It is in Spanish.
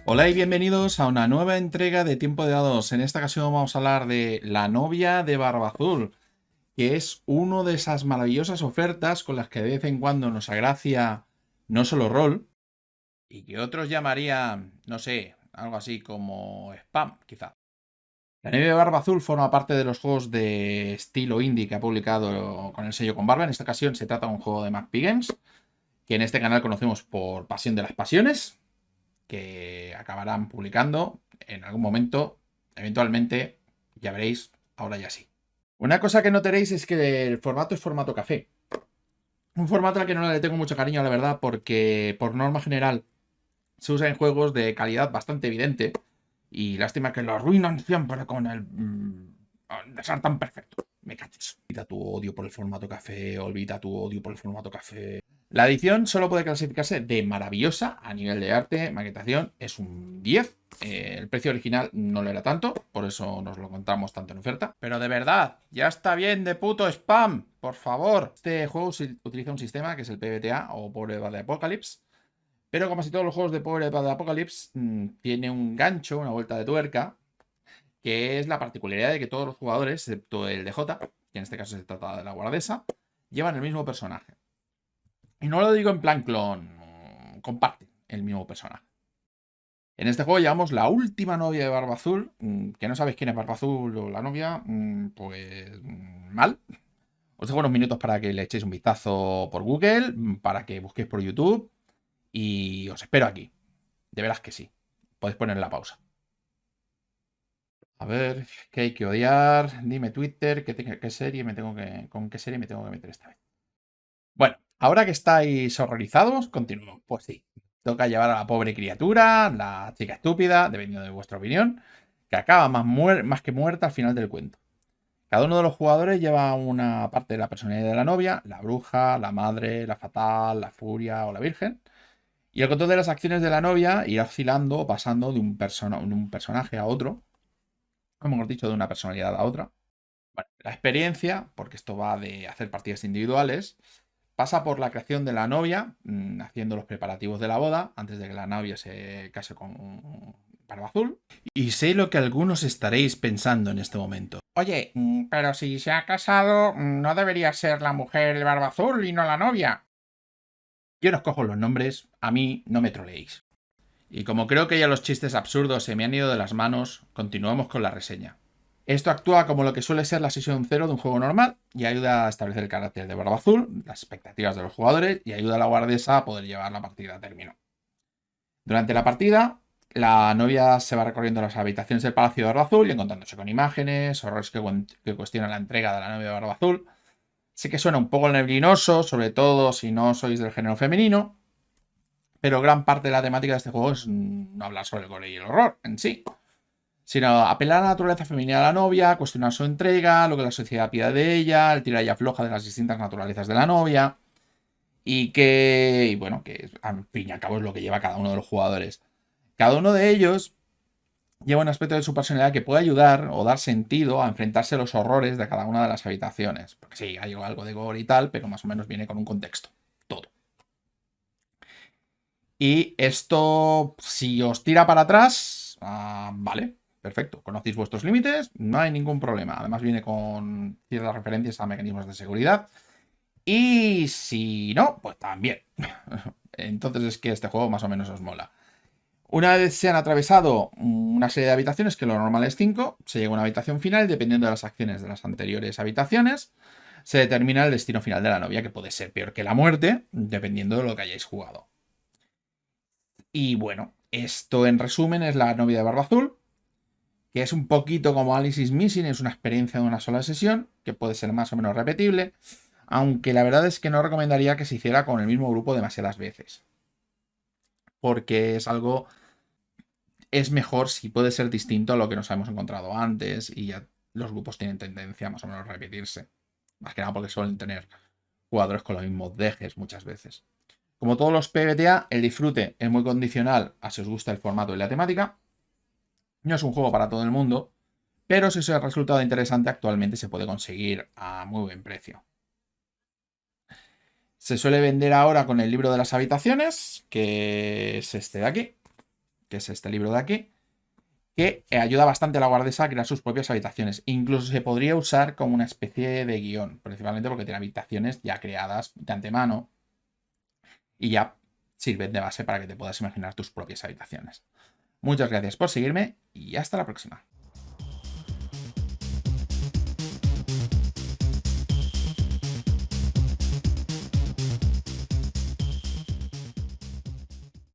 Hola y bienvenidos a una nueva entrega de Tiempo de Dados. En esta ocasión vamos a hablar de La novia de Barba Azul, que es una de esas maravillosas ofertas con las que de vez en cuando nos agracia no solo rol, y que otros llamarían, no sé, algo así como spam, quizá. La novia de Barba Azul forma parte de los juegos de estilo indie que ha publicado con el sello Con Barba. En esta ocasión se trata de un juego de MacPy Games, que en este canal conocemos por Pasión de las Pasiones, que acabarán publicando en algún momento, eventualmente, ya veréis, ahora ya sí. Una cosa que notaréis es que el formato es formato café. Un formato al que no le tengo mucho cariño, la verdad, porque por norma general se usa en juegos de calidad bastante evidente y lástima que lo arruinan siempre con el de ser tan perfecto. Me cachis. Olvida tu odio por el formato café, olvida tu odio por el formato café. La edición solo puede clasificarse de maravillosa a nivel de arte, maquetación, es un 10. El precio original no lo era tanto, por eso nos lo encontramos tanto en oferta. Pero de verdad, ya está bien de puto spam, por favor. Este juego utiliza un sistema que es el PBTA o Powered by the Apocalypse. Pero como casi todos los juegos de Powered by the Apocalypse, tiene un gancho, una vuelta de tuerca, que es la particularidad de que todos los jugadores, excepto el DJ, que en este caso se trata de la guardesa, llevan el mismo personaje. Y no lo digo en plan clon, comparten el mismo personaje. En este juego llevamos la última novia de Barba Azul, que no sabéis quién es Barba Azul o la novia, pues mal. Os dejo unos minutos para que le echéis un vistazo por Google, para que busquéis por YouTube y os espero aquí. De veras que sí. Podéis poner la pausa. A ver, ¿qué hay que odiar? Dime Twitter, ¿qué serie me tengo que, con qué serie me tengo que meter esta vez? Bueno, ahora que estáis horrorizados, continuamos. Pues sí, toca llevar a la pobre criatura, la chica estúpida, dependiendo de vuestra opinión, que acaba más que muerta al final del cuento. Cada uno de los jugadores lleva una parte de la personalidad de la novia, la bruja, la madre, la fatal, la furia o la virgen. Y el control de las acciones de la novia irá oscilando o pasando de un personaje a otro, como hemos dicho, de una personalidad a otra. Bueno, la experiencia, porque esto va de hacer partidas individuales, pasa por la creación de la novia, haciendo los preparativos de la boda, antes de que la novia se case con un Barba Azul. Y sé lo que algunos estaréis pensando en este momento. Oye, pero si se ha casado, ¿no debería ser la mujer el Barba Azul y no la novia? Yo no os cojo los nombres, a mí no me troleéis. Y como creo que ya los chistes absurdos se me han ido de las manos, continuamos con la reseña. Esto actúa como lo que suele ser la sesión cero de un juego normal y ayuda a establecer el carácter de Barba Azul, las expectativas de los jugadores y ayuda a la guardesa a poder llevar la partida a término. Durante la partida, la novia se va recorriendo las habitaciones del Palacio de Barba Azul y encontrándose con imágenes, horrores que cuestionan la entrega de la novia de Barba Azul. Sé que suena un poco neblinoso, sobre todo si no sois del género femenino, pero gran parte de la temática de este juego es no hablar sobre el gore y el horror en sí, sino apelar a la naturaleza femenina de la novia, cuestionar su entrega, lo que la sociedad pide de ella, el tira y afloja de las distintas naturalezas de la novia, y bueno, que al fin y al cabo es lo que lleva cada uno de los jugadores. Cada uno de ellos lleva un aspecto de su personalidad que puede ayudar o dar sentido a enfrentarse a los horrores de cada una de las habitaciones. Porque sí, hay algo de gore y tal, pero más o menos viene con un contexto. Todo. Y esto, si os tira para atrás, vale, perfecto. Conocéis vuestros límites, no hay ningún problema. Además viene con ciertas referencias a mecanismos de seguridad. Y si no, pues también. Entonces es que este juego más o menos os mola. Una vez se han atravesado una serie de habitaciones, que lo normal es 5, se llega a una habitación final y dependiendo de las acciones de las anteriores habitaciones, se determina el destino final de la novia, que puede ser peor que la muerte, dependiendo de lo que hayáis jugado. Y bueno, esto en resumen es la novia de Barba Azul, que es un poquito como Alice is Missing, es una experiencia de una sola sesión, que puede ser más o menos repetible, aunque la verdad es que no recomendaría que se hiciera con el mismo grupo demasiadas veces, porque es algo, es mejor si puede ser distinto a lo que nos hemos encontrado antes y ya los grupos tienen tendencia más o menos a repetirse, más que nada porque suelen tener jugadores con los mismos dejes muchas veces. Como todos los PBTA, el disfrute es muy condicional a si os gusta el formato y la temática. No es un juego para todo el mundo, pero si ese resultado interesante actualmente se puede conseguir a muy buen precio. Se suele vender ahora con el libro de las habitaciones, que es este de aquí, que es este libro de aquí, que ayuda bastante a la guardesa a crear sus propias habitaciones. Incluso se podría usar como una especie de guión, principalmente porque tiene habitaciones ya creadas de antemano y ya sirven de base para que te puedas imaginar tus propias habitaciones. Muchas gracias por seguirme y hasta la próxima.